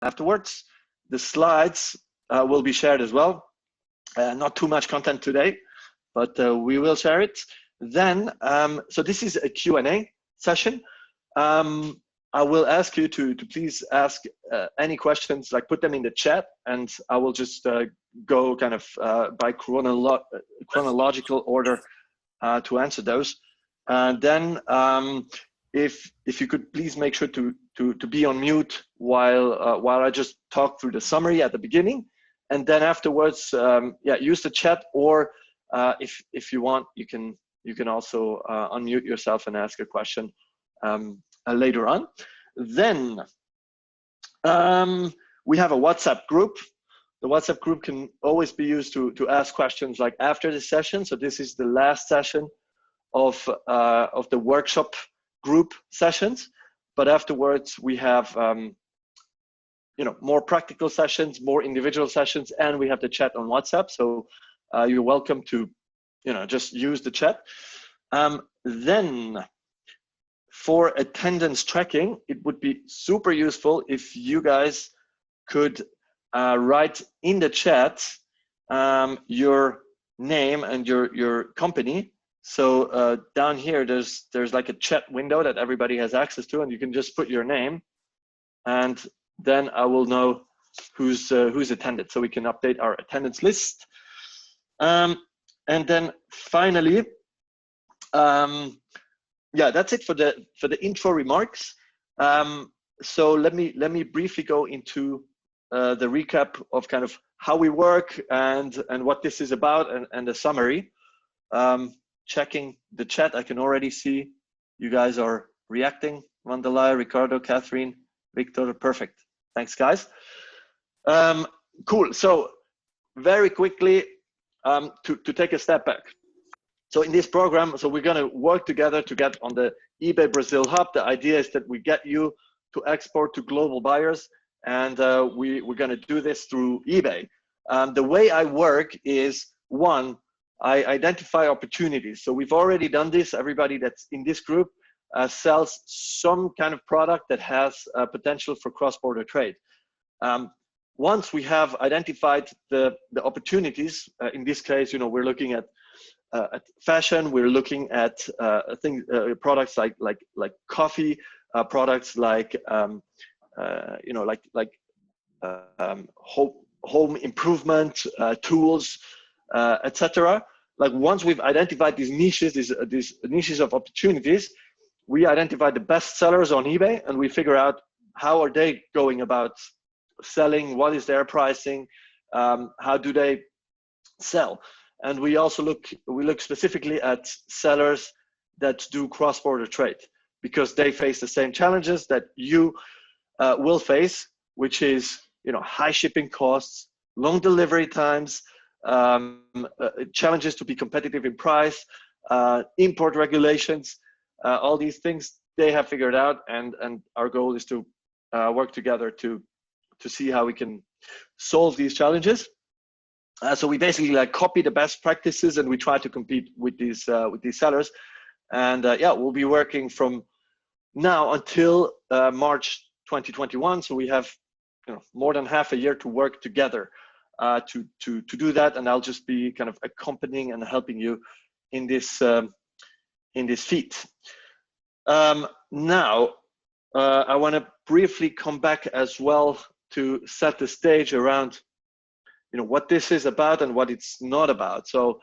afterwards. The slides will be shared as well. Not too much content today, but we will share it. Then, so this is a Q&A session. I will ask you to please ask any questions, like put them in the chat, and I will just go kind of by chronological order to answer those. And then if you could please make sure to be on mute while I just talk through the summary at the beginning, and then afterwards, yeah, use the chat, or if you want, you can also unmute yourself and ask a question later on. Then we have a WhatsApp group. The WhatsApp group can always be used to ask questions like after the session. So this is the last session of the workshop group sessions, but afterwards we have you know, more practical sessions, more individual sessions, and we have the chat on WhatsApp. So you're welcome to, you know, just use the chat. Then for attendance tracking, it would be super useful if you guys could write in the chat your name and your company. So down here, there's like a chat window that everybody has access to, and you can just put your name, and then I will know who's attended, so we can update our attendance list. And then finally, yeah, that's it for the intro remarks. So let me briefly go into the recap of kind of how we work and what this is about, and the summary. Checking the chat, I can already see you guys are reacting. Vandalai, Ricardo, Catherine, Victor, perfect. Thanks, guys. Cool. So very quickly, to take a step back. So in this program, so we're going to work together to get on the eBay Brazil hub. The idea is that we get you to export to global buyers, and we're going to do this through eBay. The way I work is, one, I identify opportunities. So we've already done this. Everybody that's in this group sells some kind of product that has potential for cross-border trade. Once we have identified the opportunities, in this case, you know, we're looking at fashion, we're looking at products like coffee, products like you know, like home improvement tools, etc. Like once we've identified these niches, these niches of opportunities, we identify the best sellers on eBay, and we figure out how are they going about selling, what is their pricing, how do they sell. And we also look specifically at sellers that do cross-border trade, because they face the same challenges that you will face, which is, you know, high shipping costs, long delivery times, challenges to be competitive in price, import regulations, all these things they have figured out, and our goal is to work together to see how we can solve these challenges. So we basically like copy the best practices, and we try to compete with these sellers. And yeah, we'll be working from now until March 2021. So we have, you know, more than half a year to work together to do that. And I'll just be kind of accompanying and helping you in this feat. Now, I want to briefly come back as well to set the stage around, you know, what this is about and what it's not about. So,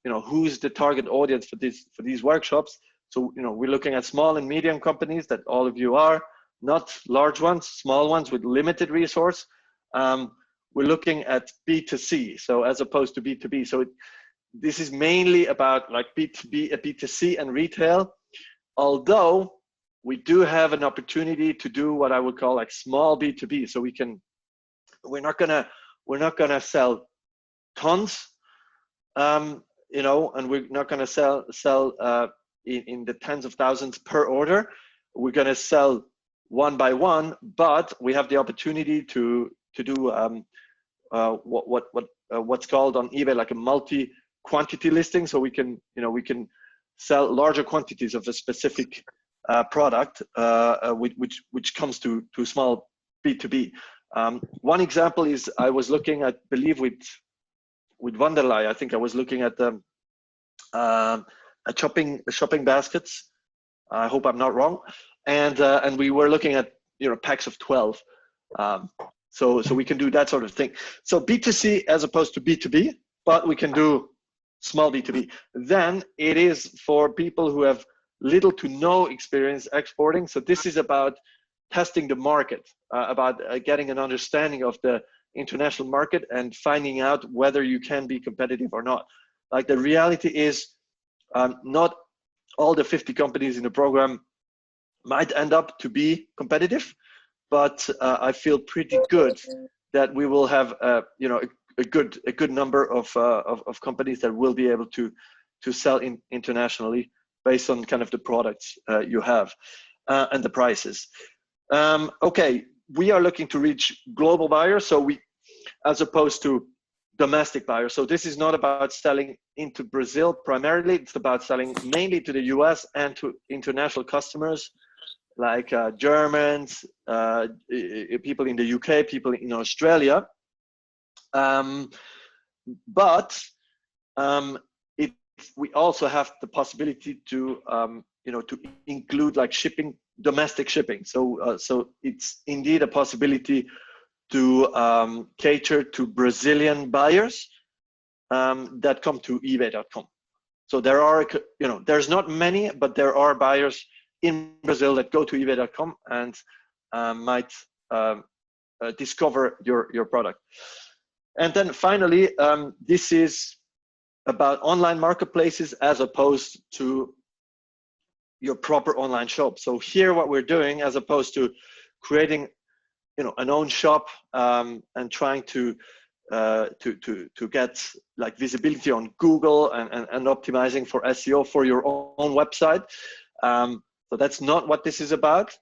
you know, who's the target audience for these workshops? So, you know, we're looking at small and medium companies, that all of you are, not large ones, small ones with limited resource. We're looking at B2C, so as opposed to B2B. So this is mainly about like B2B, B2C and retail, although we do have an opportunity to do what I would call like small B2B. So we're not gonna sell tons, you know, and we're not gonna sell in the tens of thousands per order. We're gonna sell one by one, but we have the opportunity to do what's called on eBay like a multi-quantity listing. So we can sell larger quantities of a specific product, which comes to small B2B. One example is I was looking at, believe with Wanderlei, I think I was looking at the at shopping baskets. I hope I'm not wrong, and we were looking at packs of 12. So we can do that sort of thing. So B2C as opposed to B2B, but we can do small B2B. Then it is for people who have little to no experience exporting. So this is about testing the market, about getting an understanding of the international market and finding out whether you can be competitive or not. Like the reality is, not all the 50 companies in the program might end up to be competitive, but I feel pretty good that we will have a good number of companies that will be able to sell internationally based on kind of the products you have and the prices. Okay, we are looking to reach global buyers, so we, as opposed to domestic buyers. So this is not about selling into Brazil primarily. It's about selling mainly to the US and to international customers like Germans, people in the UK, people in Australia. But we also have the possibility to to include like shipping, domestic shipping. So so it's indeed a possibility to cater to Brazilian buyers that come to eBay.com. So there are, there's not many, but there are buyers in Brazil that go to eBay.com and might discover your product. And then finally, this is about online marketplaces as opposed to your proper online shop. So here, what we're doing, as opposed to creating, an own shop and trying to get like visibility on Google and optimizing for SEO for your own website. So that's not what this is about.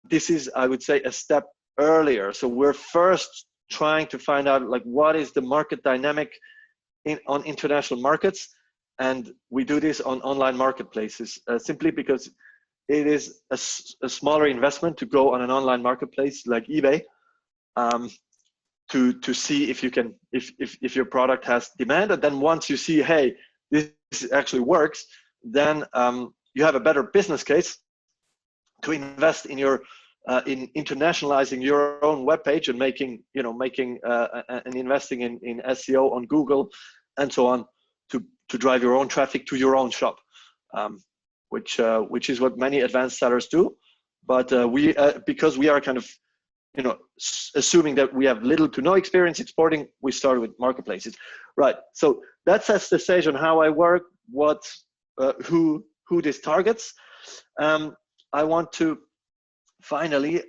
This is, I would say, a step earlier. So we're first trying to find out like what is the market dynamic on international markets, and we do this on online marketplaces simply because it is a smaller investment to go on an online marketplace like eBay to see if you can, if your product has demand. And then once you see, hey, this actually works, then you have a better business case to invest in your in internationalizing your own webpage and making and investing in SEO on Google and so on to drive your own traffic to your own shop, which is what many advanced sellers do. But we because we are kind of assuming that we have little to no experience exporting, we started with marketplaces, right? So that sets the stage on how I work, what who this targets. I want to finally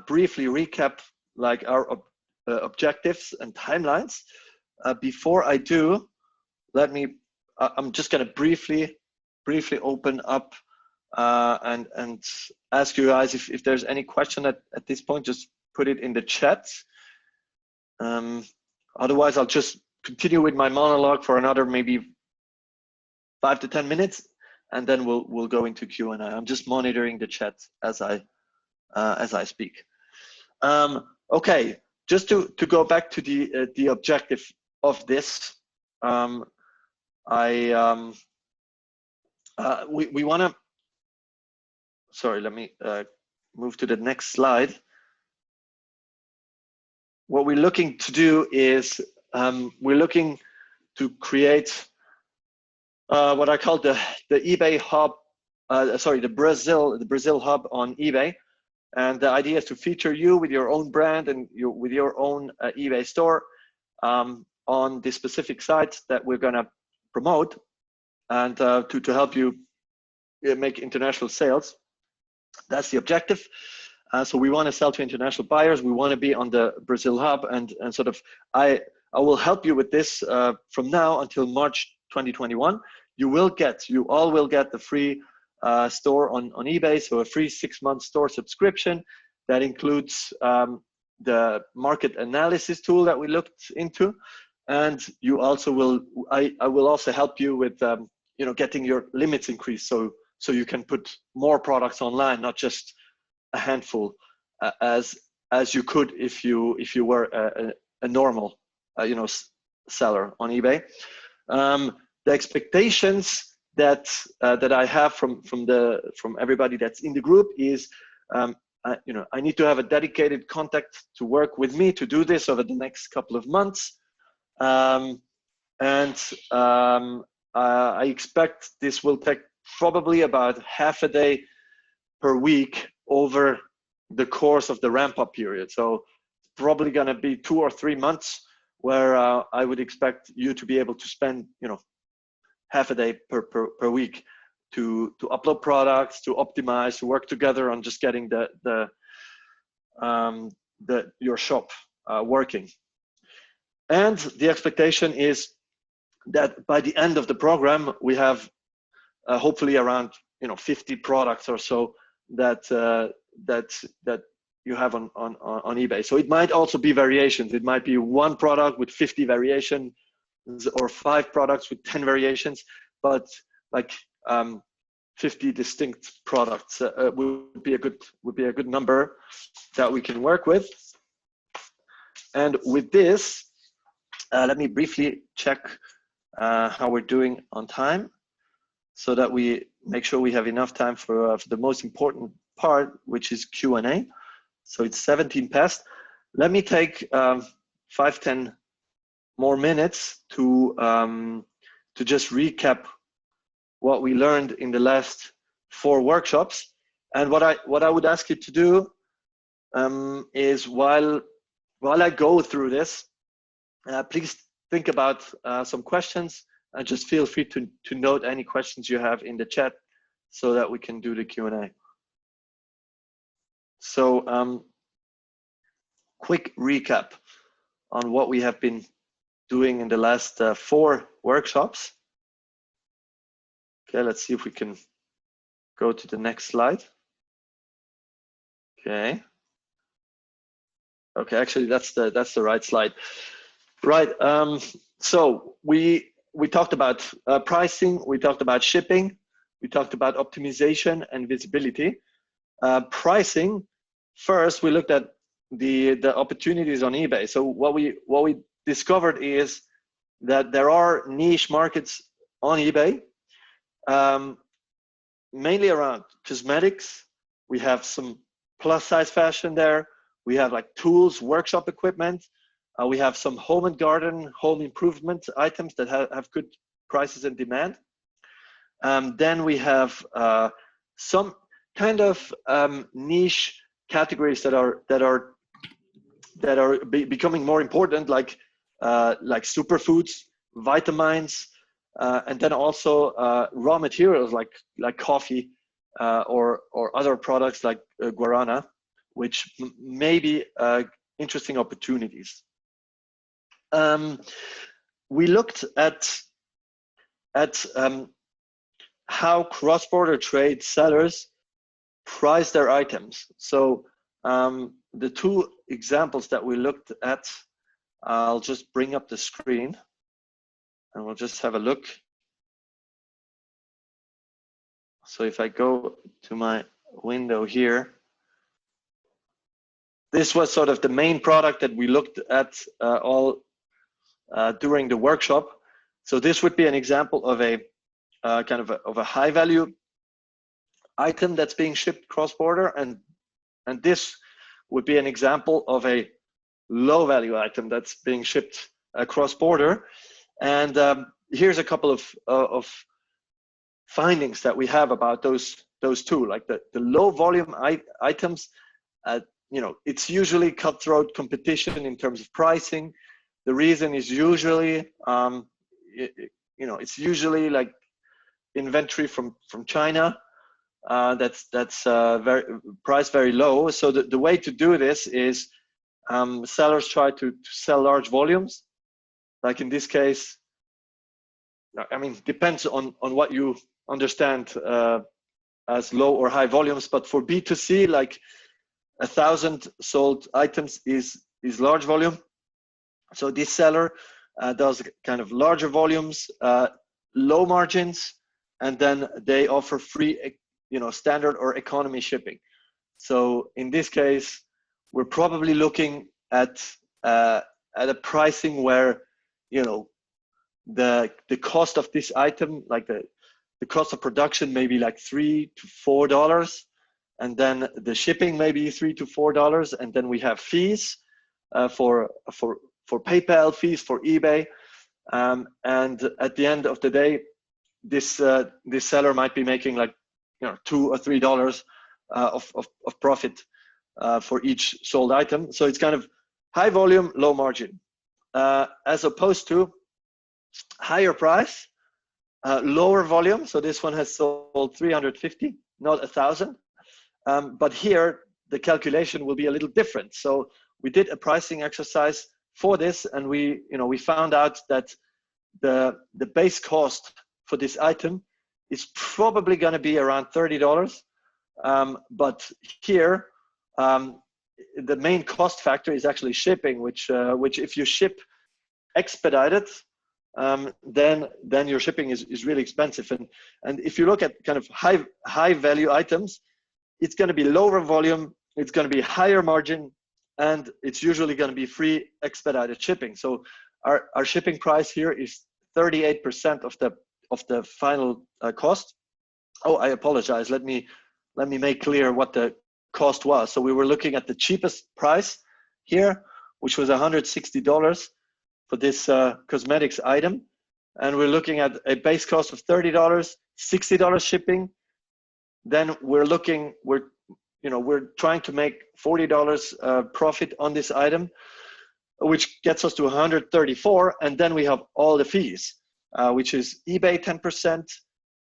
briefly recap like our objectives and timelines. Before I do, let me I'm just going to briefly open up and ask you guys if there's any question at this point. Just put it in the chat. Otherwise, I'll just continue with my monologue for another maybe 5 to 10 minutes, and then we'll go into Q&A. I'm just monitoring the chat as I speak. Okay, just to go back to the objective of this, we want to. Sorry, let me move to the next slide. What we're looking to do is we're looking to create what I call the eBay hub, the Brazil hub on eBay. And the idea is to feature you with your own brand and with your own eBay store on the specific sites that we're going to promote, and to help you make international sales. That's the objective. So we want to sell to international buyers. We want to be on the Brazil hub, and sort of I will help you with this from now until March 2021. You all will get the free store on eBay, so a free 6-month store subscription that includes the market analysis tool that we looked into, and you also will. I will also help you with getting your limits increased, so you can put more products online, not just a handful, as as you could if you were a normal seller on eBay. The expectations that I have from everybody that's in the group is I need to have a dedicated contact to work with me to do this over the next couple of months, and I expect this will take probably about half a day per week over the course of the ramp-up period. So probably going to be 2 or 3 months where I would expect you to be able to spend half a day per week to upload products, to optimize, to work together on just getting your shop working. And the expectation is that by the end of the program, we have hopefully around 50 products or so that you have on eBay. So it might also be variations. It might be one product with 50 variations, or 5 products with 10 variations, but like 50 distinct products would be a good number that we can work with. And with this, let me briefly check how we're doing on time, so that we make sure we have enough time for the most important part, which is Q&A. So it's 17 past. Let me take 5-10 more minutes to just recap what we learned in the last 4 workshops. And what I would ask you to do is while I go through this, please think about some questions, and just feel free to note any questions you have in the chat so that we can do the Q&A. So quick recap on what we have been doing in the last 4 workshops. Okay, let's see if we can go to the next slide. Okay, actually that's the right slide. Right, so we talked about pricing, we talked about shipping, we talked about optimization and visibility. Pricing, first we looked at the opportunities on eBay. So what we discovered is that there are niche markets on eBay, mainly around cosmetics. We have some plus size fashion there. We have like tools, workshop equipment. We have some home and garden, home improvement items that have good prices and demand. Then we have some kind of niche categories that are becoming more important, like superfoods, vitamins, and then also raw materials like coffee or other products like guarana, which may be interesting opportunities. We looked at how cross-border trade sellers price their items. So the 2 examples that we looked at, I'll just bring up the screen and we'll just have a look. So if I go to my window here, this was sort of the main product that we looked at during the workshop. So this would be an example of a kind of a high value item that's being shipped cross-border, and this would be an example of a low value item that's being shipped cross-border. And here's a couple of findings that we have about those 2. Like the low volume items, it's usually cutthroat competition in terms of pricing. The reason is usually it's usually like inventory from China that's priced very low. So the way to do this is sellers try to sell large volumes. Like in this case, I mean, depends on what you understand as low or high volumes, but for B2C, like 1,000 sold items is large volume. So this seller does kind of larger volumes, low margins, and then they offer free, standard or economy shipping. So in this case, we're probably looking at a pricing where, you know, the cost of this item, like the cost of production, maybe like $3 to $4, and then the shipping maybe $3 to $4, and then we have fees for PayPal, fees for eBay, and at the end of the day, this seller might be making like, you know, $2 or $3 of profit for each sold item. So it's kind of high volume, low margin, as opposed to higher price, lower volume. So this one has sold 350, not 1,000. But here the calculation will be a little different. So we did a pricing exercise for this, and we found out that the base cost for this item is probably going to be around $30. But here the main cost factor is actually shipping, which if you ship expedited, then your shipping is really expensive. And if you look at kind of high value items, it's going to be lower volume, it's going to be higher margin, and it's usually going to be free expedited shipping. So our shipping price here is 38% of the final cost. Oh, I apologize. Let me make clear what the cost was. So we were looking at the cheapest price here, which was $160 for this cosmetics item, and we're looking at a base cost of $30, $60 shipping. Then we're trying to make $40 profit on this item, which gets us to $134, and then we have all the fees, which is eBay 10%,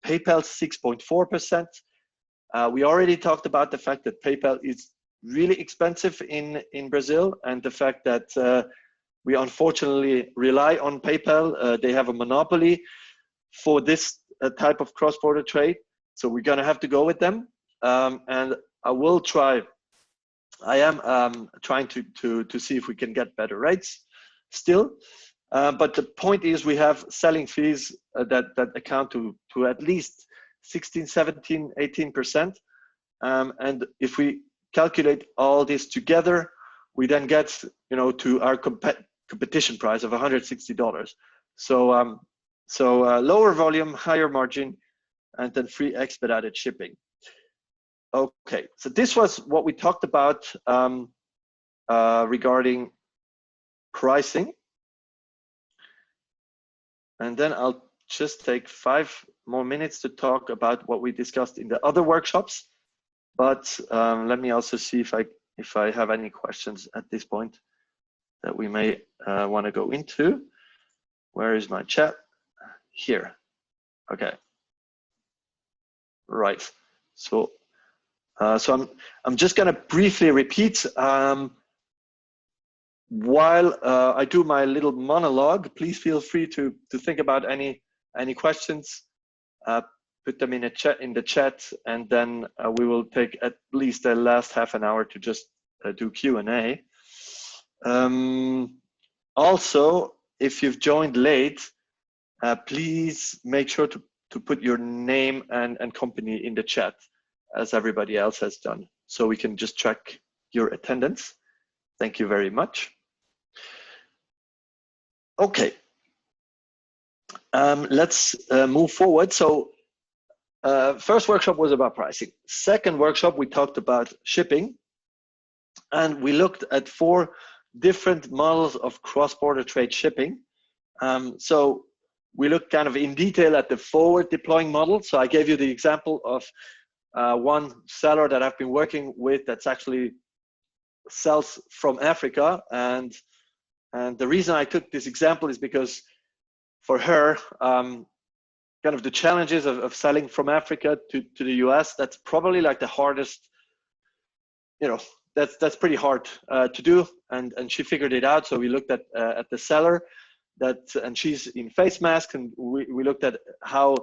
PayPal 6.4%. We already talked about the fact that PayPal is really expensive in Brazil, and the fact that we unfortunately rely on PayPal. They have a monopoly for this type of cross-border trade, so we're gonna have to go with them. And I am trying to see if we can get better rates still. But the point is, we have selling fees that account to at least 16, 17, 18%. And if we calculate all this together, we then get, to our competition price of $160. So lower volume, higher margin, and then free expedited shipping. Okay, so this was what we talked about regarding pricing. And then I'll just take 5 more minutes to talk about what we discussed in the other workshops. But let me also see if I have any questions at this point that we may want to go into. Where is my chat? Here. Okay. Right. So I'm just going to briefly repeat while I do my little monologue. Please feel free to think about any questions. Put them in the chat, and then we will take at least the last half an hour to just do Q&A. Also, if you've joined late, please make sure to put your name and company in the chat, as everybody else has done, so we can just track your attendance. Thank you very much. Okay, let's move forward. So first workshop was about pricing. Second workshop, we talked about shipping, and we looked at 4 different models of cross-border trade shipping. So we looked kind of in detail at the forward deploying model. So I gave you the example of one seller that I've been working with that's actually sells from Africa, and the reason I took this example is because for her, kind of the challenges of selling from Africa to the US, that's probably like the hardest, that's pretty hard to do, and she figured it out. So we looked at the seller and she's in face mask, and we looked at how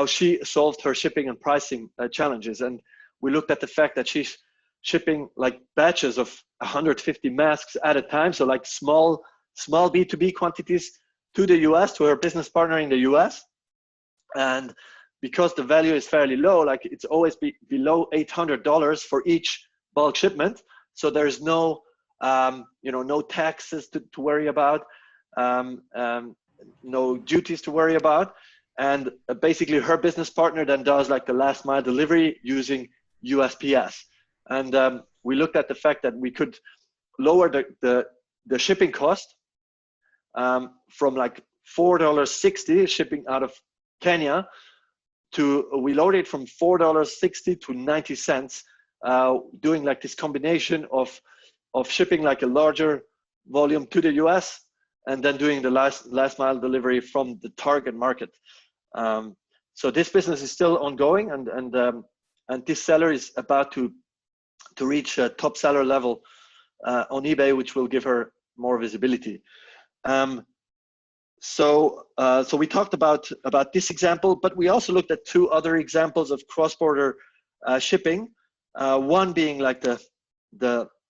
she solved her shipping and pricing challenges. And we looked at the fact that she's shipping like batches of 150 masks at a time, so like small B2B quantities to the US, to her business partner in the US. And because the value is fairly low, like it's always below $800 for each bulk shipment, So there's no no taxes to worry about, no duties to worry about. And basically her business partner then does like the last mile delivery using USPS. And we looked at the fact that we could lower the shipping cost from like $4.60 shipping out of Kenya we lowered it from $4.60 to 90 cents, doing like this combination of shipping like a larger volume to the US and then doing the last mile delivery from the target market. So this business is still ongoing, and this seller is about to reach a top seller level on eBay, which will give her more visibility. So we talked about this example, but we also looked at two other examples of cross-border shipping. One being like the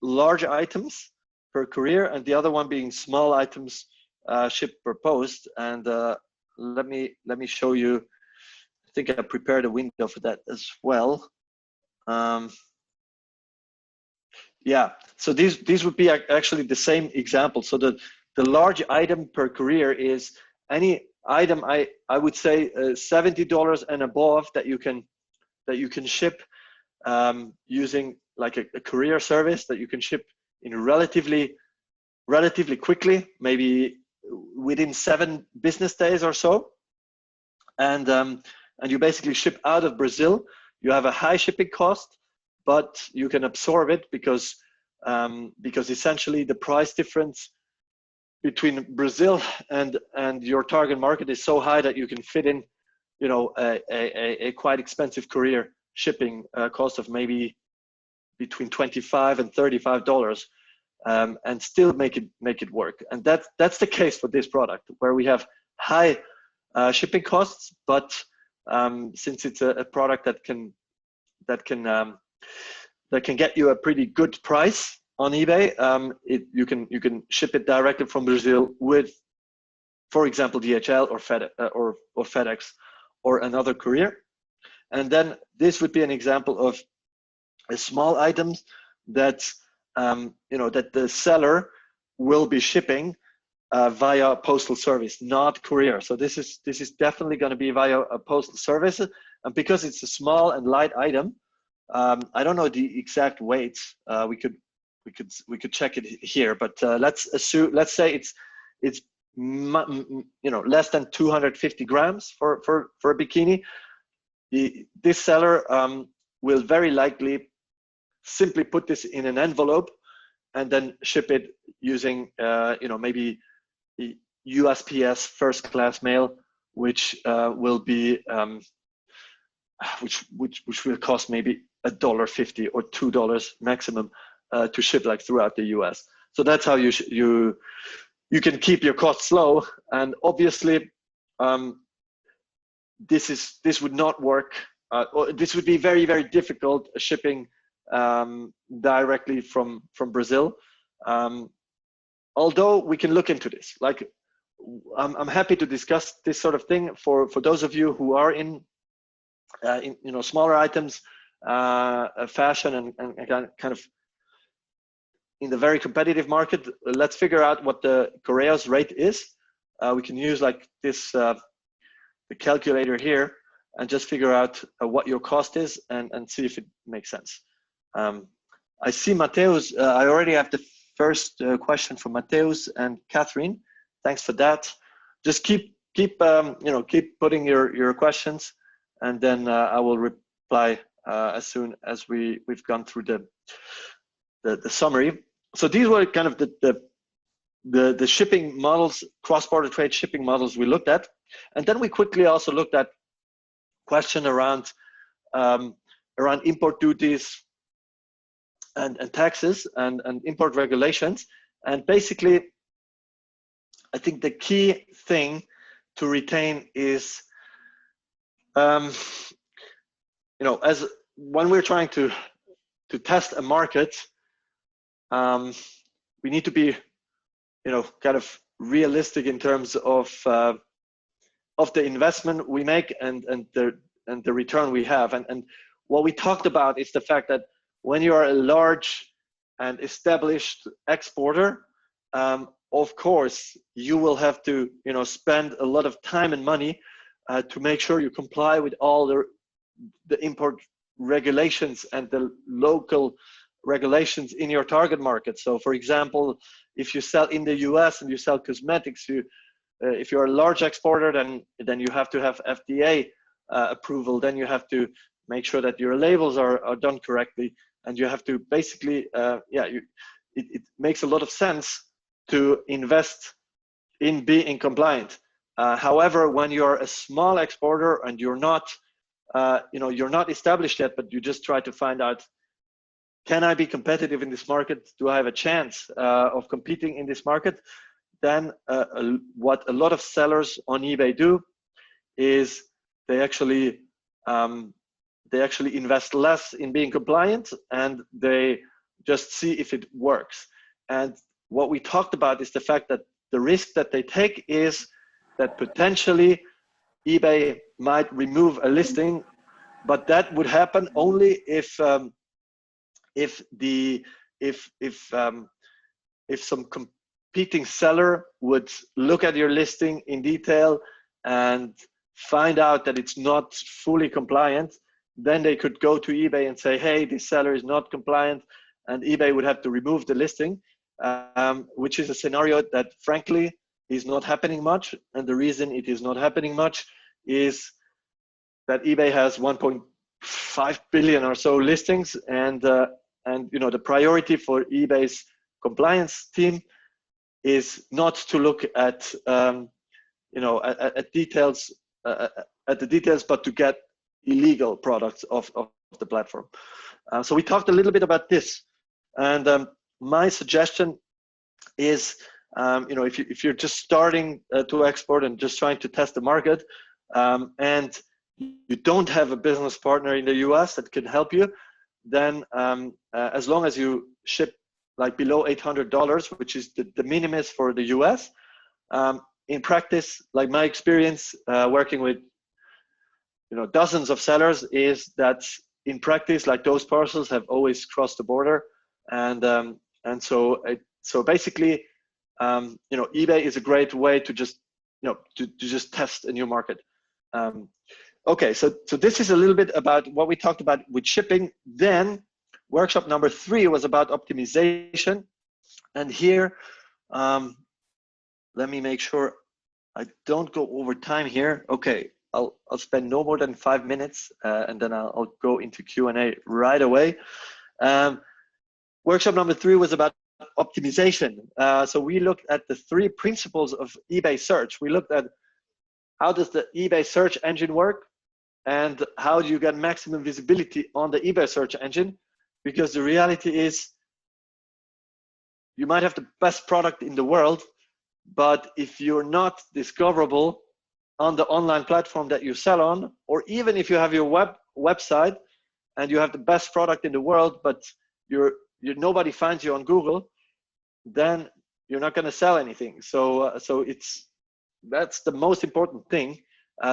large items per courier, and the other one being small items shipped per post. And let me show you. I think I prepared a window for that as well. Yeah, so these would be actually the same example. So the large item per courier is any item I would say $70 and above that you can ship using like a courier service that you can ship in relatively quickly, maybe within 7 business days or so. And you basically ship out of Brazil. You have a high shipping cost, but you can absorb it because essentially the price difference between Brazil and your target market is so high that you can fit in, a quite expensive courier shipping cost of maybe between $25 and $35, and still make it work. And that's the case for this product, where we have high shipping costs, but since it's a product that can get you a pretty good price on eBay, you can ship it directly from Brazil with, for example, DHL or FedEx or another courier. And then this would be an example of a small items that that the seller will be shipping via postal service, not courier. So this is definitely going to be via a postal service, and because it's a small and light item, I don't know the exact weight. We could check it here, but let's say it's less than 250 grams for a bikini. This seller will very likely simply put this in an envelope and then ship it using maybe USPS first class mail, which will be which will cost maybe $1.50 or $2 maximum to ship like throughout the US. So that's how you can keep your costs low. And obviously this would not work, or this would be very, very difficult shipping directly from Brazil. Although we can look into this. Like I'm happy to discuss this sort of thing for those of you who are in smaller items, fashion, and kind of in the very competitive market. Let's figure out what the Correios rate is. We can use like this the calculator here and just figure out what your cost is and see if it makes sense. I see Mateus. I already have the first question from Mateus and Catherine. Thanks for that. Just keep putting your questions, and then I will reply as soon as we've gone through the summary. So these were kind of the shipping models, cross-border trade shipping models we looked at, and then we quickly also looked at question around import duties and taxes and import regulations. And basically, I think the key thing to retain is, as when we're trying to test a market, we need to be, kind of realistic in terms of the investment we make and the return we have. And what we talked about is the fact that when you are a large and established exporter, of course, you will have to, spend a lot of time and money to make sure you comply with all the import regulations and the local regulations in your target market. So, for example, if you sell in the US and you sell cosmetics, if you're a large exporter, then you have to have FDA approval. Then you have to make sure that your labels are done correctly, and you have to basically, it makes a lot of sense to invest in being compliant. However, when you're a small exporter and you're not established yet, but you just try to find out, can I be competitive in this market? Do I have a chance of competing in this market? Then what a lot of sellers on eBay do is they actually invest less in being compliant, and they just see if it works. And what we talked about is the fact that the risk that they take is that potentially eBay might remove a listing, but that would happen only if some competing seller would look at your listing in detail and find out that it's not fully compliant. Then they could go to eBay and say, hey, this seller is not compliant, and eBay would have to remove the listing, which is a scenario that frankly is not happening much. And the reason it is not happening much is that eBay has 1.5 billion or so listings, and the priority for eBay's compliance team is not to look at at the details, but to get illegal products off the platform. So we talked a little bit about this, and my suggestion is, if you're just starting to export and just trying to test the market, and you don't have a business partner in the US that can help you, then as long as you ship like below $800, which is the minimus for the US, in practice, like my experience working with dozens of sellers is that in practice, like those parcels have always crossed the border, and so basically, eBay is a great way to just to just test a new market. Okay, so this is a little bit about what we talked about with shipping. Then workshop number 3 was about optimization, and here let me make sure I don't go over time here. Okay, I'll spend no more than 5 minutes, and then I'll go into Q&A right away. Workshop number 3 was about optimization. So we looked at the 3 principles of eBay search. We looked at how does the eBay search engine work, and how do you get maximum visibility on the eBay search engine? Because the reality is, you might have the best product in the world, but if you're not discoverable on the online platform that you sell on, or even if you have your website and you have the best product in the world, but nobody finds you on Google, then you're not going to sell anything. So that's the most important thing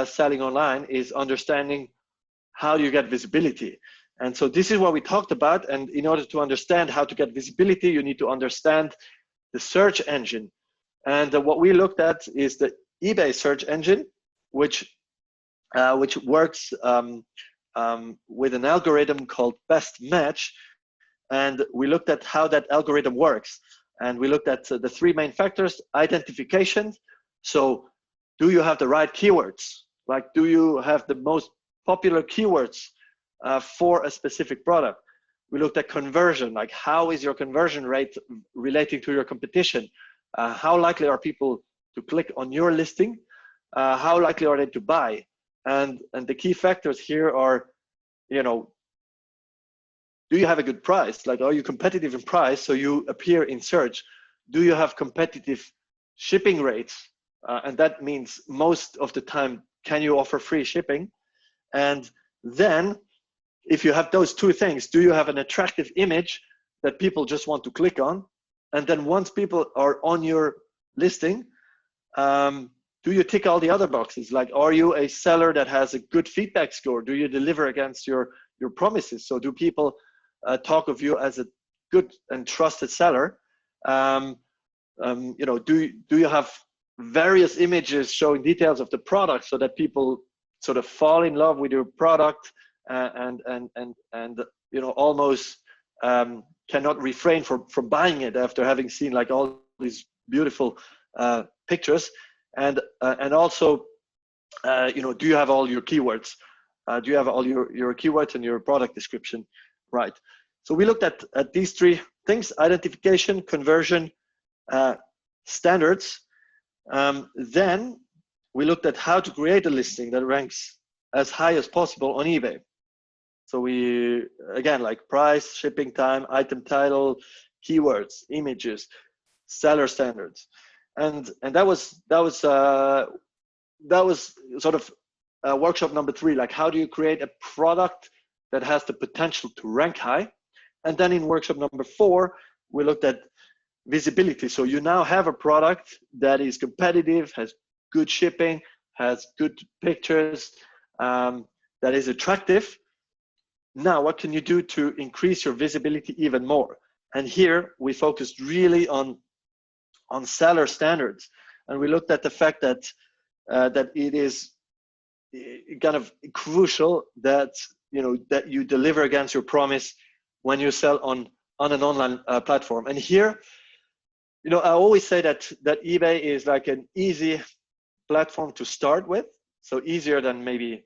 selling online, is understanding how you get visibility. And so this is what we talked about. And in order to understand how to get visibility, you need to understand the search engine. And what we looked at is the eBay search engine, which works with an algorithm called Best Match. And we looked at how that algorithm works. And we looked at the 3 main factors: identification. So do you have the right keywords? Like, do you have the most popular keywords for a specific product? We looked at conversion, like how is your conversion rate relating to your competition? How likely are people to click on your listing? How likely are they to buy? And the key factors here are, do you have a good price? Like, are you competitive in price so you appear in search? Do you have competitive shipping rates? And that means most of the time, can you offer free shipping? And then if you have those 2 things, do you have an attractive image that people just want to click on? And then once people are on your listing, do you tick all the other boxes? Like, are you a seller that has a good feedback score? Do you deliver against your promises? So do people talk of you as a good and trusted seller, you know, do you have various images showing details of the product so that people sort of fall in love with your product and you know, almost cannot refrain from buying it after having seen like all these beautiful pictures, and also you know, do you have all your keywords? Do you have all your keywords and your product description right? So we looked at these three things: identification, conversion, standards. Then we looked at how to create a listing that ranks as high as possible on eBay. So we, again, like price, shipping time, item title, keywords, images, seller standards, and that was sort of workshop number 3. Like, how do you create a product that has the potential to rank high? And then in workshop number 4, we looked at visibility. So you now have a product that is competitive, has good shipping, has good pictures, that is attractive. Now, what can you do to increase your visibility even more? And here we focused really on seller standards, and we looked at the fact that that it is kind of crucial that that you deliver against your promise when you sell on an online platform. And here, I always say that eBay is like an easy platform to start with, so easier than maybe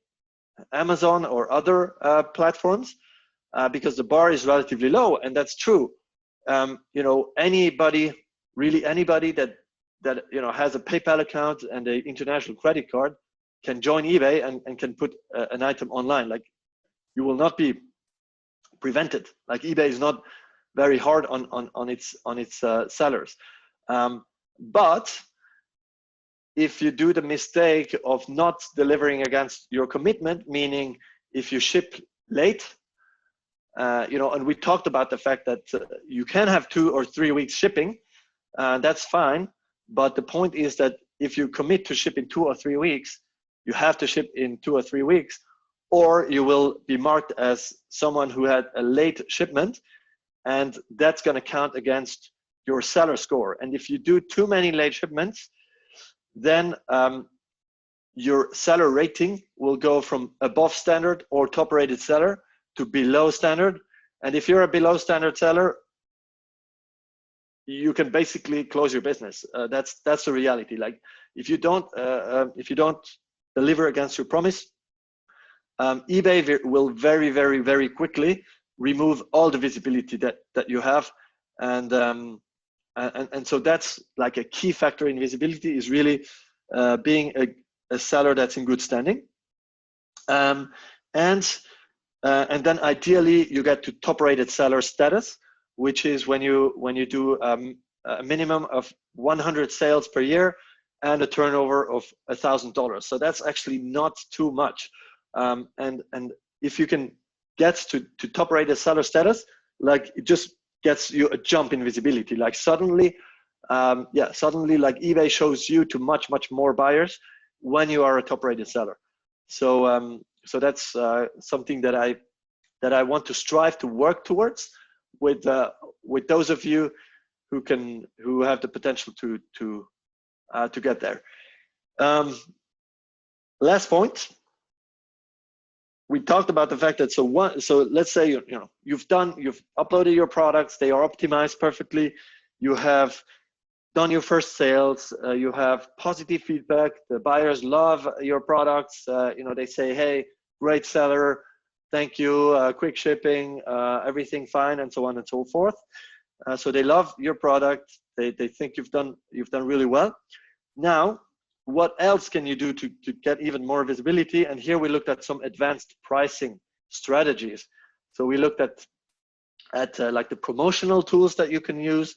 Amazon or other platforms, because the bar is relatively low, and that's true. Anybody that has a PayPal account and an international credit card can join eBay and can put an item online. Like, you will not be prevented. Like, eBay is not very hard on its sellers, but if you do the mistake of not delivering against your commitment, meaning if you ship late, and we talked about the fact that you can have 2 or 3 weeks shipping, that's fine. But the point is that if you commit to ship in 2 or 3 weeks, you have to ship in 2 or 3 weeks, or you will be marked as someone who had a late shipment, and that's going to count against your seller score. And if you do too many late shipments, then your seller rating will go from above standard or top rated seller to below standard. And if you're a below standard seller, you can basically close your business. That's the reality. Like, if you don't deliver against your promise, eBay will very, very, very quickly remove all the visibility that you have. And so that's like a key factor in visibility, is really being a seller that's in good standing. And then ideally you get to top rated seller status, which is when you do a minimum of 100 sales per year and a turnover of $1,000. So that's actually not too much. And if you can get to top rated seller status, like, it just gets you a jump in visibility. Like, suddenly like eBay shows you to much more buyers when you are a top rated seller. So so that's something that I want to strive to work towards with those of you who have the potential to get there. Last point. We talked about the fact that so let's say you've uploaded your products, they are optimized perfectly, you have done your first sales, you have positive feedback, the buyers love your products, they say, hey, great seller, thank you, quick shipping, everything fine, and so on and so forth. So they love your product, they think you've done really well. Now, what else can you do to get even more visibility? And here we looked at some advanced pricing strategies. So we looked at like the promotional tools that you can use,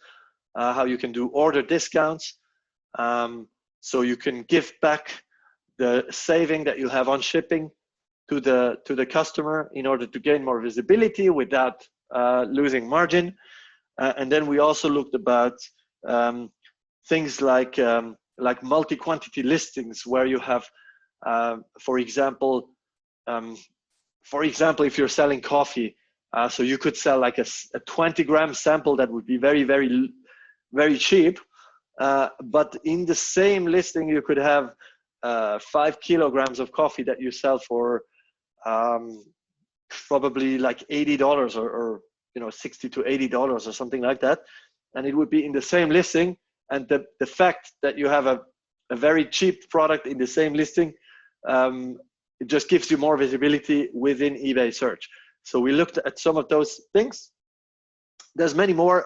how you can do order discounts, so you can give back the saving that you have on shipping to the customer in order to gain more visibility without losing margin. And then we also looked about things like multi-quantity listings, where you have, for example, if you're selling coffee, So you could sell like a 20-gram sample that would be very, very, very cheap. But in the same listing, you could have 5 kilograms of coffee that you sell for probably like $80 or $60 to $80 or something like that. And it would be in the same listing. And the fact that you have a very cheap product in the same listing, it just gives you more visibility within eBay search. So we looked at some of those things. There's many more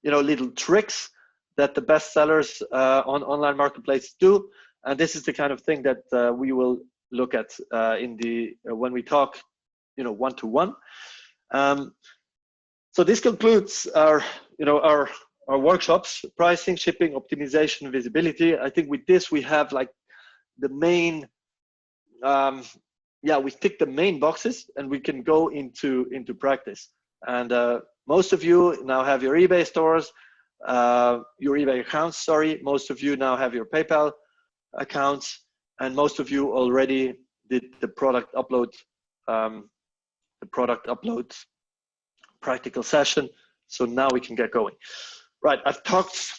little tricks that the best sellers on online marketplaces do. And this is the kind of thing that we will look at when we talk one-to-one. So this concludes our workshops: pricing, shipping, optimization, visibility. I think with this we have like the main, we tick the main boxes, and we can go into practice. And most of you now have your eBay stores, your eBay accounts. Sorry, most of you now have your PayPal accounts, and most of you already did the product upload, practical session. So now we can get going. Right, I've talked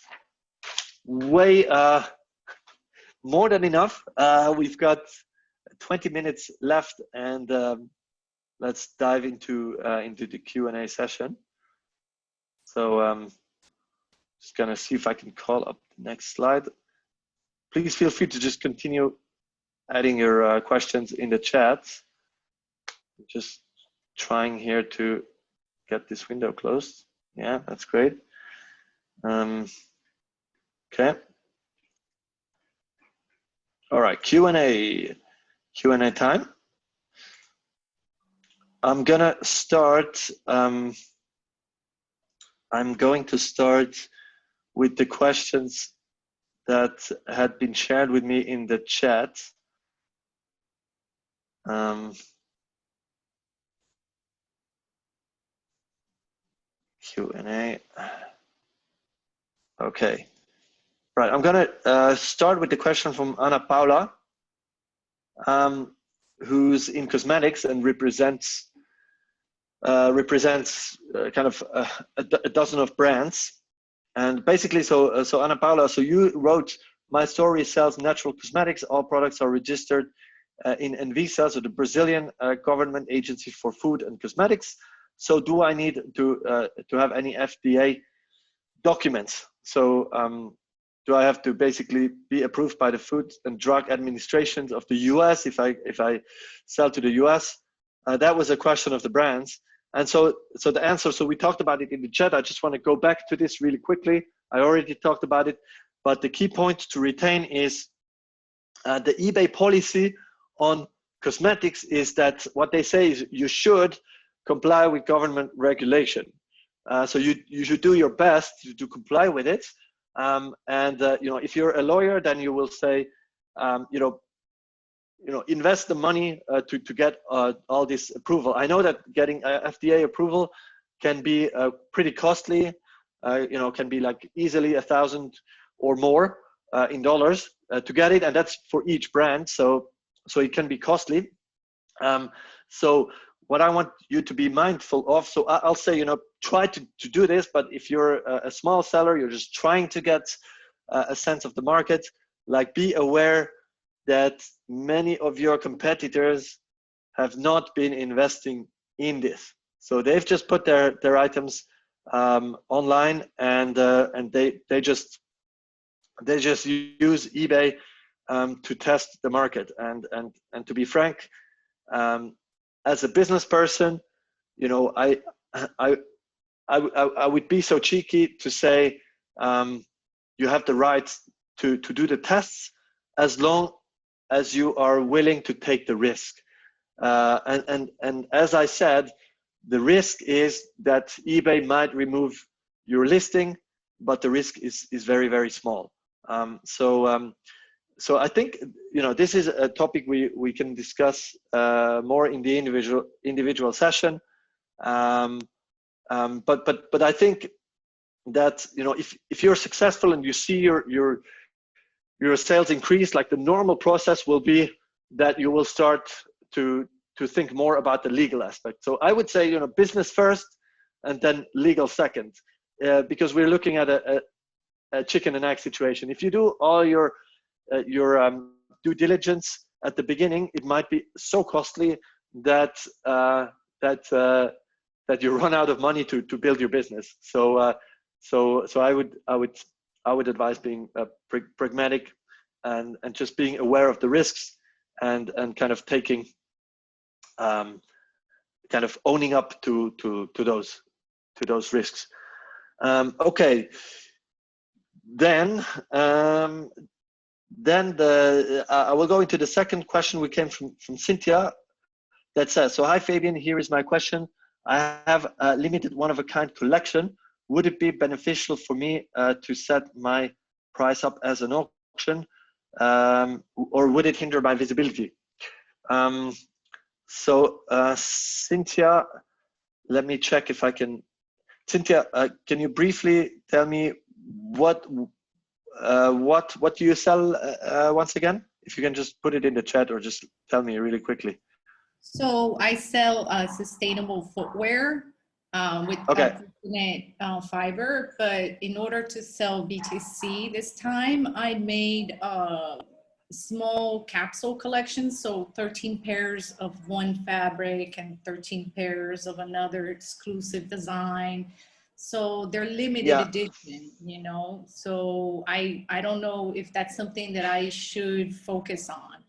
way more than enough. We've got 20 minutes left, and let's dive into the Q&A session. So just gonna see if I can call up the next slide. Please feel free to just continue adding your questions in the chat. Just trying here to get this window closed. Yeah, that's great. Okay. All right, Q&A time. I'm gonna start. I'm going to start with the questions that had been shared with me in the chat. Q&A. Okay. Right, I'm gonna start with the question from Ana Paula, who's in cosmetics and represents kind of a dozen of brands. And basically, so Ana Paula, so you wrote, "My story sells natural cosmetics. All products are registered in Anvisa, so the Brazilian government agency for food and cosmetics. So do I need to have any FDA documents? So do I have to basically be approved by the Food and Drug Administration of the US if I sell to the US?" That was a question of the brands. And so the answer, so we talked about it in the chat. I just want to go back to this really quickly. I already talked about it, but the key point to retain is the eBay policy on cosmetics is that what they say is you should comply with government regulation. So you should do your best to comply with it. If you're a lawyer, then you will say, invest the money to get all this approval. I know that getting FDA approval can be pretty costly. Can be like easily $1,000 or more in dollars to get it, and that's for each brand. So it can be costly. So what I want you to be mindful of, so I'll say, try to do this, but if you're a small seller, you're just trying to get a sense of the market, like be aware that many of your competitors have not been investing in this. So they've just put their items online, and they just use eBay to test the market. And to be frank, as a business person, I would be so cheeky to say you have the right to do the tests as long as you are willing to take the risk. And as I said, the risk is that eBay might remove your listing, but the risk is very, very small. So I think this is a topic we can discuss more in the individual session. But I think that if you're successful and you see your sales increase, like the normal process will be that you will start to think more about the legal aspect. So I would say, business first and then legal second, because we're looking at a chicken and egg situation. If you do all your due diligence at the beginning, it might be so costly that that you run out of money to build your business. So I would advise being pragmatic and just being aware of the risks and kind of taking kind of owning up to those risks. Okay. Then I will go into the second question. We came from Cynthia that says, so hi Fabian, here is my question. I have a limited one-of-a-kind collection. Would it be beneficial for me to set my price up as an auction, or would it hinder my visibility? Cynthia, let me check if I can. Cynthia, can you briefly tell me what do you sell once again? If you can just put it in the chat or just tell me really quickly. So I sell sustainable footwear with coconut fiber, but in order to sell BTC this time, I made a small capsule collection. So 13 pairs of one fabric and 13 pairs of another exclusive design. So they're limited edition, so I don't know if that's something that I should focus on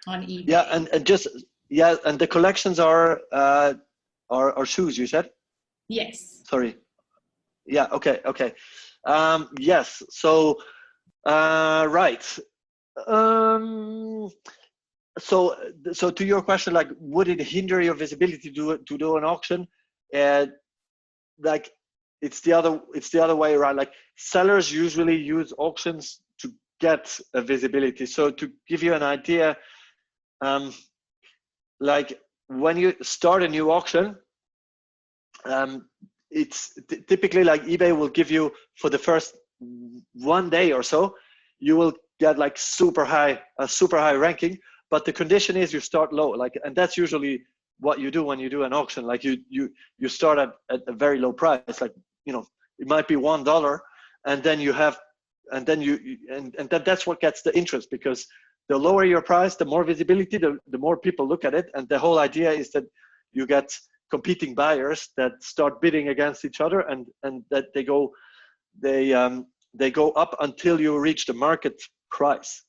eBay. Yeah, and the collections are shoes, you said? Yes. Sorry. Yeah, okay. Yes, so right. So to your question, like, would it hinder your visibility to do an auction? Like, it's the other way around. Like, sellers usually use auctions to get a visibility. So to give you an idea, like when you start a new auction, it's typically like eBay will give you, for the first 1 day or so, you will get like a super high ranking, but the condition is you start low, like, and that's usually what you do when you do an auction. Like you start at a very low price, like, it might be $1, and then that's what gets the interest, because the lower your price, the more visibility, the more people look at it. And the whole idea is that you get competing buyers that start bidding against each other, and that they go up until you reach the market price,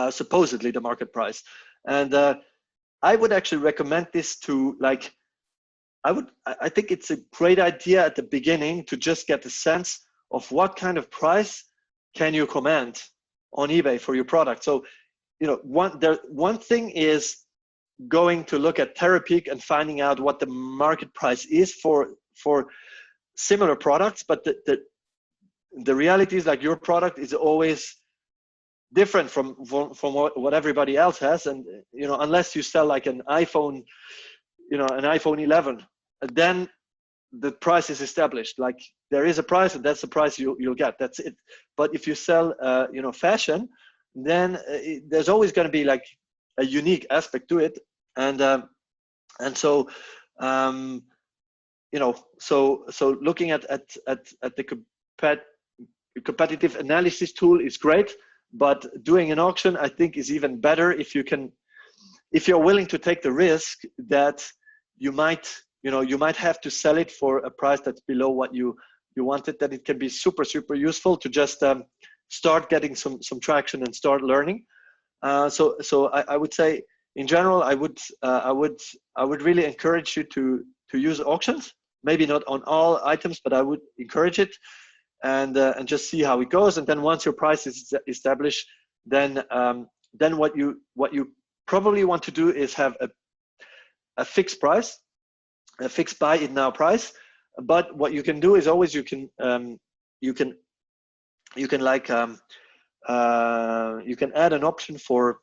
supposedly the market price. And I would actually recommend this to, like, I think it's a great idea at the beginning to just get a sense of what kind of price can you command on eBay for your product. So, one thing is going to look at Terapeak and finding out what the market price is for similar products, but the reality is, like, your product is always different from what everybody else has. And unless you sell like an iPhone 11, then the price is established. Like, there is a price, and that's the price you'll get. That's it. But if you sell fashion, then there's always going to be like a unique aspect to it. And so so looking at the competitive analysis tool is great, but doing an auction, I think, is even better if you're willing to take the risk that you might have to sell it for a price that's below what you wanted. That it can be super useful to just start getting some traction and start learning. So I would say, in general, I would really encourage you to use auctions. Maybe not on all items, but I would encourage it, and just see how it goes. And then once your price is established, then what you probably want to do is have a fixed price, a fixed buy it now price. But what you can do is always you can add an option for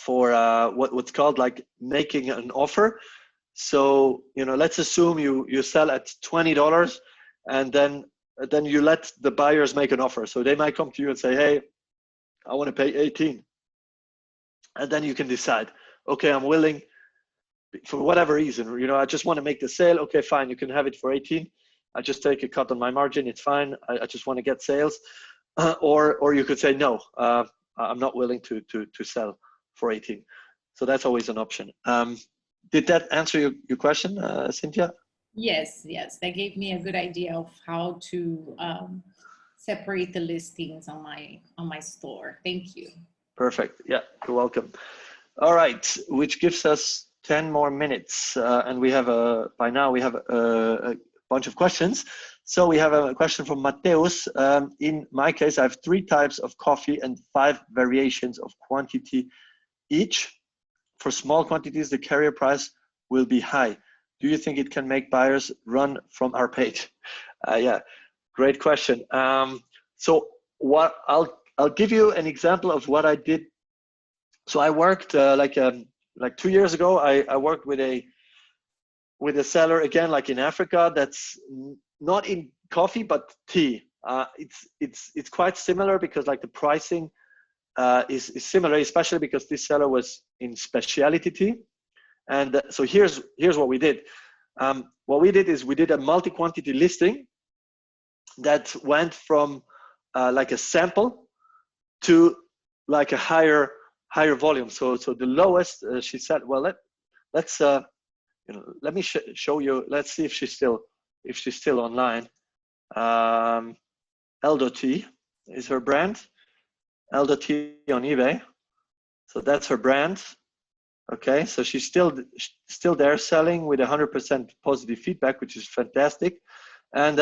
what's called like making an offer. So let's assume you sell at $20, and then you let the buyers make an offer. So they might come to you and say, hey, I want to pay 18. and then you can decide, okay, I'm willing, for whatever reason, I just want to make the sale. Okay, fine, you can have it for 18. I just take a cut on my margin, it's fine. I just want to get sales. Or you could say, no, I'm not willing to sell for 18. So that's always an option. Did that answer your question, Cynthia? Yes, that gave me a good idea of how to separate the listings on my store. Thank you. Perfect. Yeah, you're welcome. All right, which gives us 10 more minutes, and we have by now we have a bunch of questions. So we have a question from Mateus. In my case, I have 3 types of coffee and 5 variations of quantity each. For small quantities, the carrier price will be high. Do you think it can make buyers run from our page? Yeah, great question. So what I'll give you an example of what I did. So I worked like 2 years ago. I worked with a seller again, like in Africa, that's not in coffee but tea. It's quite similar because like the pricing is similar, especially because this seller was in specialty tea. And so here's what we did. What we did is we did a multi-quantity listing that went from like a sample to like a higher volume. So the lowest, she said, well, let's let me show you. Let's see if she's still online. Eldo Tea is her brand. Eldo Tea on eBay. So that's her brand. Okay, so she's still there selling with 100% positive feedback, which is fantastic. And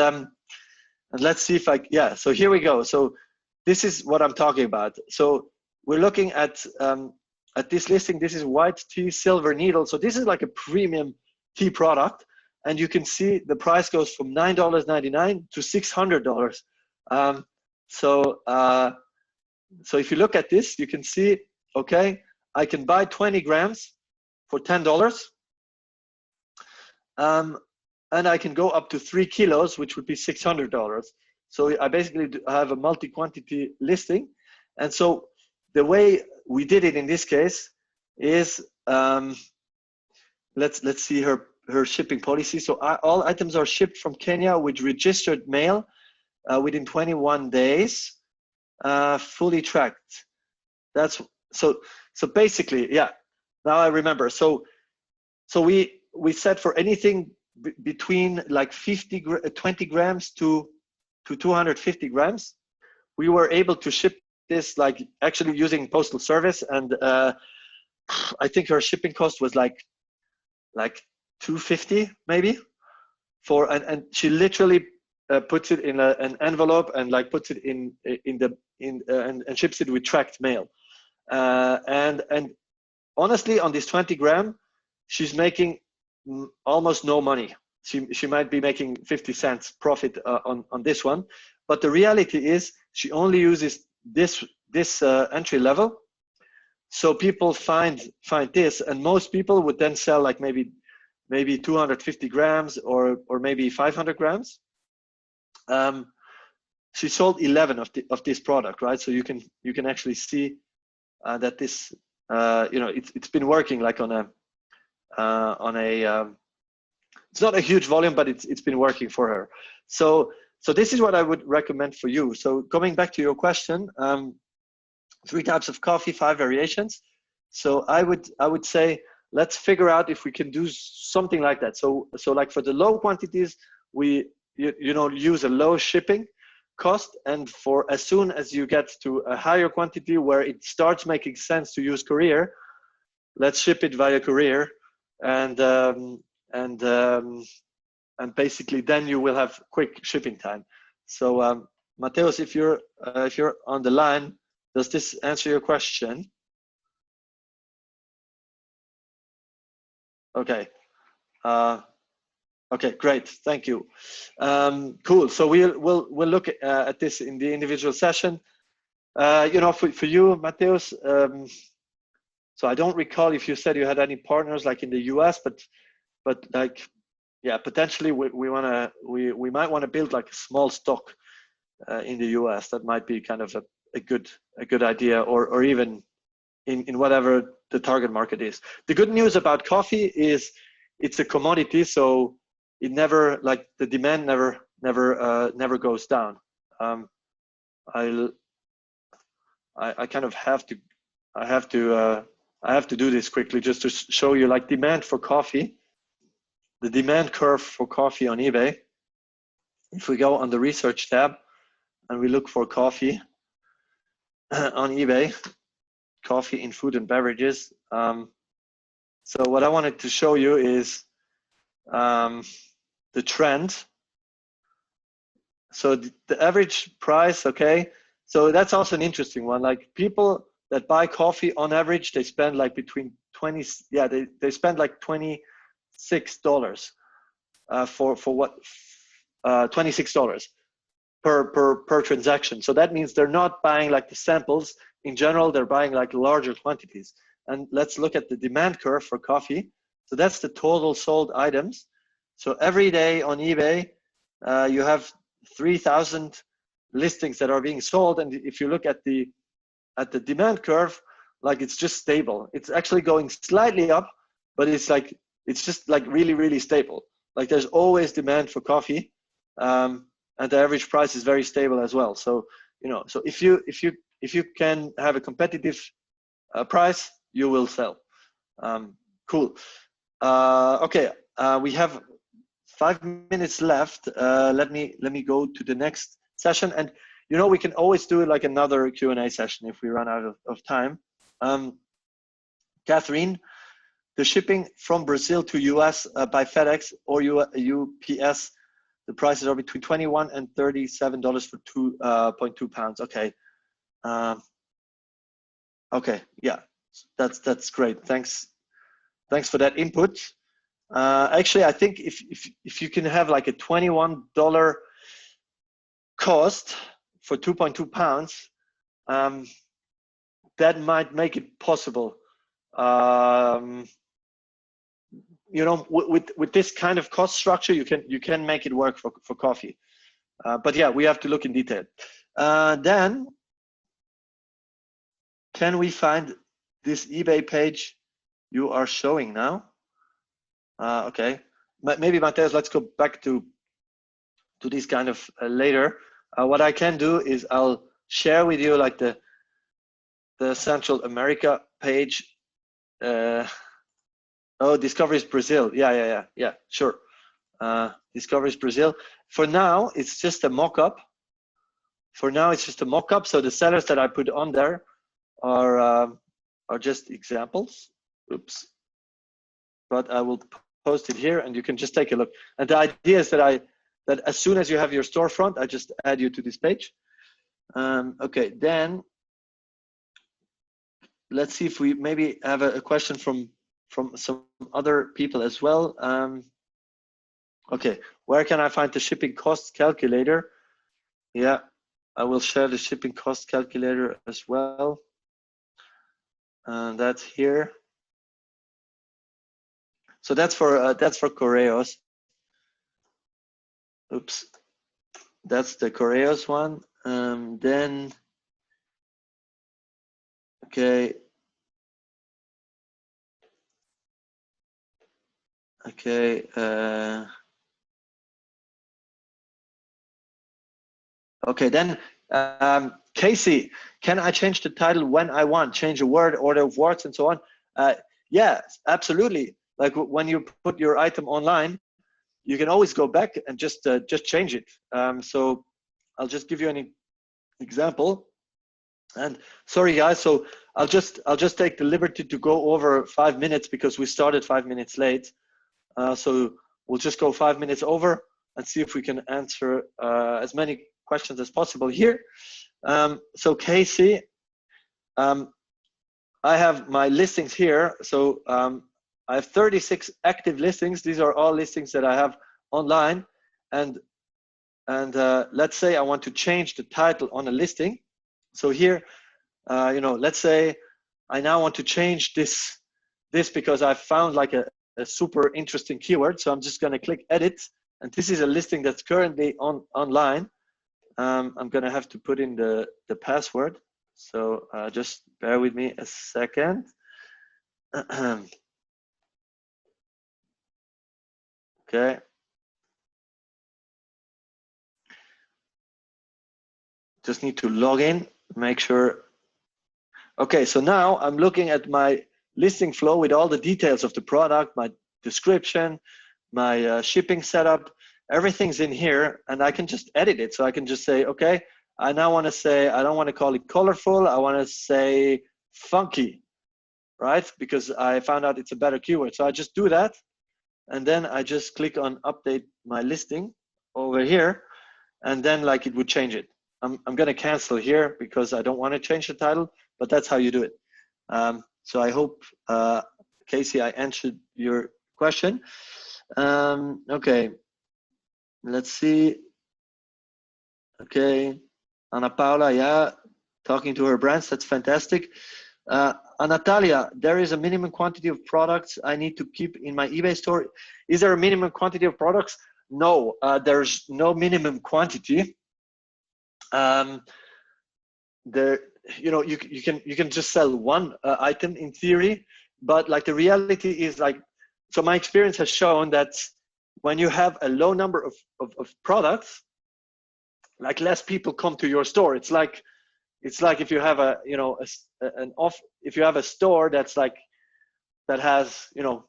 let's see if yeah. So here we go. So this is what I'm talking about. So we're looking at this listing. This is white tea, silver needle. So this is like a premium tea product, and you can see the price goes from $9.99 to $600. So if you look at this, you can see, okay, I can buy 20 grams for $10, and I can go up to 3 kilos, which would be $600. So I basically have a multi-quantity listing. And so the way we did it in this case is, let's see her shipping policy. So all items are shipped from Kenya with registered mail within 21 days, fully tracked. That's so basically, yeah. Now I remember. So we said for anything between like 20 grams to 250 grams, we were able to ship this like actually using postal service, and I think her shipping cost was like $250 maybe and she literally puts it in an envelope and like puts it in and ships it with tracked mail. And honestly, on this 20 gram, she's making almost no money. She might be making 50 cents profit on this one, but the reality is she only uses this entry level. So people find this, and most people would then sell like maybe 250 grams or maybe 500 grams. She sold 11 of this product, right? So you can actually see that this it's been working like on a it's not a huge volume, but it's been working for her. So this is what I would recommend for you. So coming back to your question, 3 types of coffee, 5 variations. So I would say let's figure out if we can do something like that. So like for the low quantities, we use a low shipping cost, and for as soon as you get to a higher quantity where it starts making sense to use courier, let's ship it via courier, and basically then you will have quick shipping time. So Mateus, if you're on the line, does this answer your question? Okay. Okay, great, thank you. Cool. So we'll look at this in the individual session. For you, Mateus. So I don't recall if you said you had any partners like in the US, but like, yeah, potentially we might want to build like a small stock in the US. That might be kind of a good idea, or even in whatever the target market is. The good news about coffee is it's a commodity, so it never, like the demand never goes down. I kind of have to do this quickly just to show you like demand for coffee, the demand curve for coffee on eBay. If we go on the research tab and we look for coffee on eBay, coffee in food and beverages. So what I wanted to show you is the trend. So the average price, okay. So that's also an interesting one. Like people that buy coffee on average, they spend like between 20, yeah, they spend like $26 for what, $26 per transaction. So that means they're not buying like the samples. In general, they're buying like larger quantities. And let's look at the demand curve for coffee. So that's the total sold items. So every day on eBay, you have 3,000 listings that are being sold. And if you look at the demand curve, like it's just stable. It's actually going slightly up, but it's just like really stable. Like there's always demand for coffee, and the average price is very stable as well. So so if you can have a competitive price, you will sell. Cool. Okay, we have 5 minutes left. Let me go to the next session, and we can always do like another Q&A session if we run out of time. Catherine, the shipping from Brazil to US by FedEx or UPS, the prices are between $21 and $37 for 2.2 pounds. Okay. Okay. Yeah, that's great. Thanks for that input. Actually, I think if you can have like a $21 cost for 2.2 pounds, that might make it possible. With this kind of cost structure, you can make it work for coffee. But yeah, we have to look in detail. Then, can we find this eBay page you are showing now? Okay, maybe Mateus, let's go back to this kind of later. What I can do is I'll share with you like the Central America page. Oh, Discoveries Brazil. Yeah, sure. Discoveries Brazil. For now, it's just a mock-up. So the sellers that I put on there are just examples. Oops. But I will post it here, and you can just take a look. And the idea is that as soon as you have your storefront, I just add you to this page. Okay, then let's see if we maybe have a question from some other people as well. Okay, where can I find the shipping cost calculator? Yeah, I will share the shipping cost calculator as well. And that's here. So that's for Correios. Oops, that's the Correios one. Then, okay. Okay. Okay, then Casey, can I change the title when I want? Change a word, order of words, and so on? Yeah, absolutely. Like when you put your item online, you can always go back and just change it. So I'll just give you an example. And sorry guys, so I'll just take the liberty to go over 5 minutes because we started 5 minutes late. So we'll just go 5 minutes over and see if we can answer as many questions as possible here. So Casey, I have my listings here. So I have 36 active listings. These are all listings that I have online. And let's say I want to change the title on a listing. So here, let's say I now want to change this because I found like a super interesting keyword. So I'm just going to click edit. And this is a listing that's currently online. I'm going to have to put in the password. So just bear with me a second. Okay. Just need to log in, make sure. Okay, so now I'm looking at my listing flow with all the details of the product, my description, my shipping setup, everything's in here, and I can just edit it. So I can just say, okay, I now want to say, I don't want to call it colorful, I want to say funky, right? Because I found out it's a better keyword. So I just do that, and then I just click on update my listing over here, and then like it would change it. I'm going to cancel here because I don't want to change the title, but that's how you do it. So I hope, Casey, I answered your question. Okay, let's see. Okay, Ana Paula, yeah, talking to her brands, that's fantastic. Natalia, there is a minimum quantity of products I need to keep in my eBay store. Is there a minimum quantity of products? No, there's no minimum quantity. There, you know, you can just sell one item in theory, but like the reality is like, so my experience has shown that when you have a low number of products, like less people come to your store. It's like if you have a, you know, if you have a store that's like, that has, you know,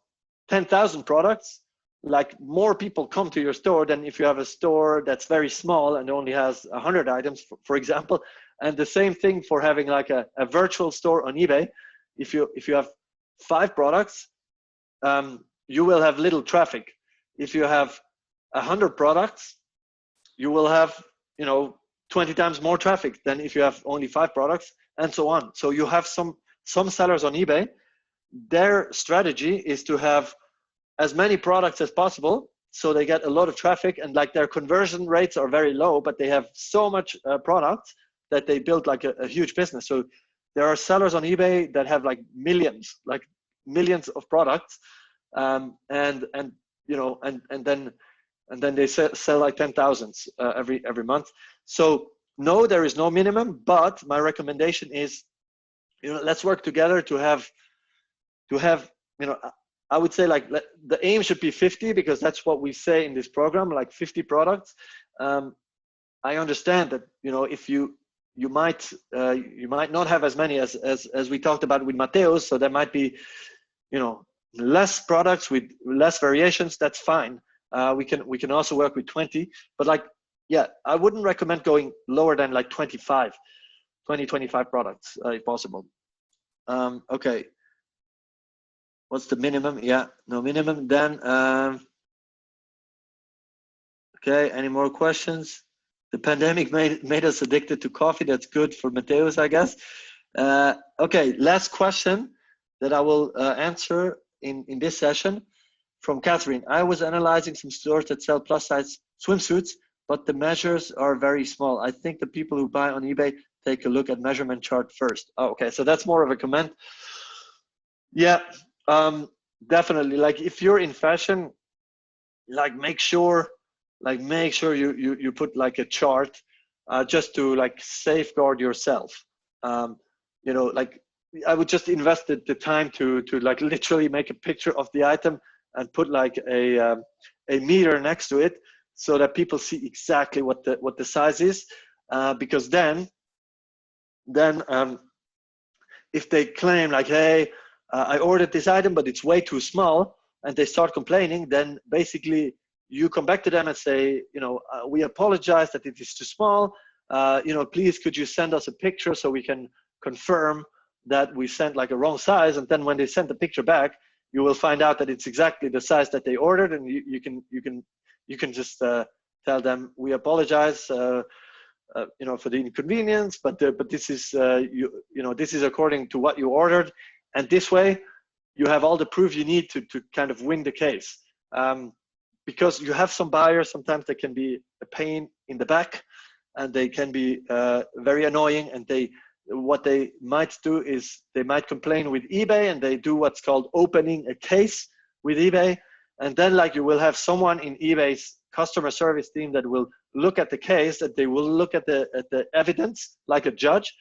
10,000 products, like more people come to your store than if you have a store that's very small and only has 100 items, for example. And the same thing for having like a virtual store on eBay. If you have 5 products, you will have little traffic. If you have 100 products, you will have, you know, 20 times more traffic than if you have only 5 products, and so on. So you have some sellers on eBay, their strategy is to have as many products as possible, so they get a lot of traffic, and like their conversion rates are very low, but they have so much products that they build like a huge business. So there are sellers on eBay that have like millions of products, and you know, and then they sell like 10,000s every month. So no, there is no minimum, but my recommendation is, you know, let's work together to have, you know, I would say like the aim should be 50, because that's what we say in this program, like 50 products. I understand that, you know, if you might not have as many as we talked about with Mateus, so there might be, you know, less products with less variations. That's fine. We can also work with 20, but like, yeah, I wouldn't recommend going lower than like 25 products if possible. Okay, what's the minimum? Yeah, no minimum. Then okay, any more questions? The pandemic made us addicted to coffee. That's good for Mateus, I guess. Okay, last question that I will answer in this session from Catherine. I was analyzing some stores that sell plus size swimsuits, but the measures are very small. I think the people who buy on eBay take a look at measurement chart first. Oh, okay, so that's more of a comment. Yeah, definitely. Like if you're in fashion, like make sure you put like a chart just to like safeguard yourself. You know, like I would just invest the time to like literally make a picture of the item and put like a meter next to it, so that people see exactly what the size is, because then if they claim like, hey, I ordered this item but it's way too small, and they start complaining, then basically you come back to them and say, you know, we apologize that it is too small, you know, please could you send us a picture so we can confirm that we sent like a wrong size. And then when they send the picture back, you will find out that it's exactly the size that they ordered, and you can just tell them, we apologize, you know, for the inconvenience, but this is you know, this is according to what you ordered, and this way you have all the proof you need to kind of win the case. Because you have some buyers, sometimes they can be a pain in the back, and they can be very annoying, and what they might do is they might complain with eBay, and they do what's called opening a case with eBay, and then like you will have someone in eBay's customer service team that will look at the case, that they will look at the evidence like a judge,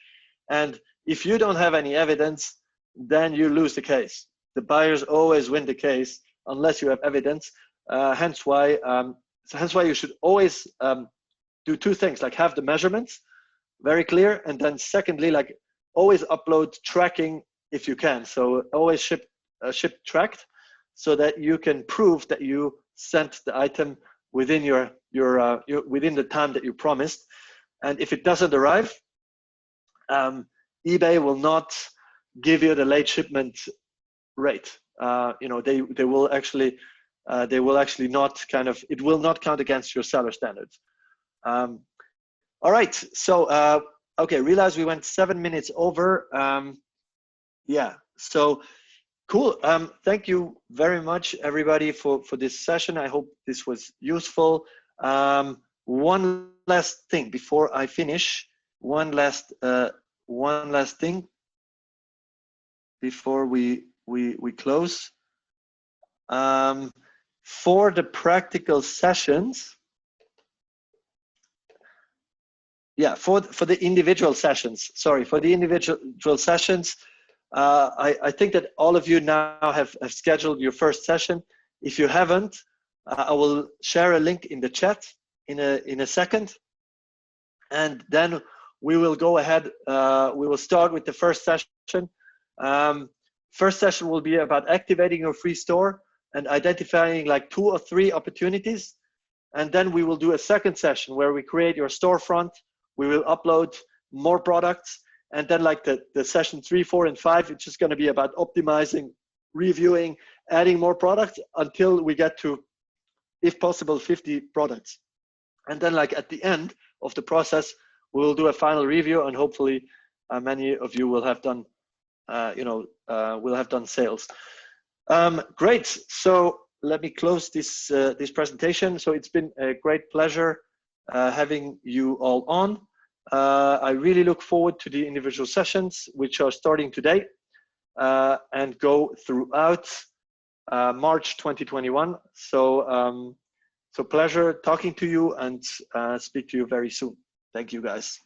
And if you don't have any evidence, then you lose the case. The buyers always win the case unless you have evidence. Hence why you should always do two things, like have the measurements very clear, and then secondly, like always upload tracking if you can. So always ship tracked, so that you can prove that you sent the item within your within the time that you promised. And if it doesn't arrive, eBay will not give you the late shipment rate. You know, they will actually not kind of, it will not count against your seller standards. All right, so okay, realize we went 7 minutes over. Yeah, so cool. Thank you very much, everybody, for this session. I hope this was useful. One last thing before I finish. One last thing before we close. For the practical sessions, yeah, for the individual sessions. Sorry, for the individual sessions. I think that all of you now have scheduled your first session. If you haven't, I will share a link in the chat in a second, and then we will go ahead. We will start with the first session. First session will be about activating your free store and identifying like 2 or 3 opportunities, and then we will do a second session where we create your storefront. We will upload more products. And then like the session 3, 4, and 5, it's just going to be about optimizing, reviewing, adding more products until we get to, if possible, 50 products. And then like at the end of the process, we'll do a final review, and hopefully many of you will have done, will have done sales. Great. So let me close this this presentation. So it's been a great pleasure having you all on. I really look forward to the individual sessions, which are starting today and go throughout March 2021. So, so pleasure talking to you, and speak to you very soon. Thank you, guys.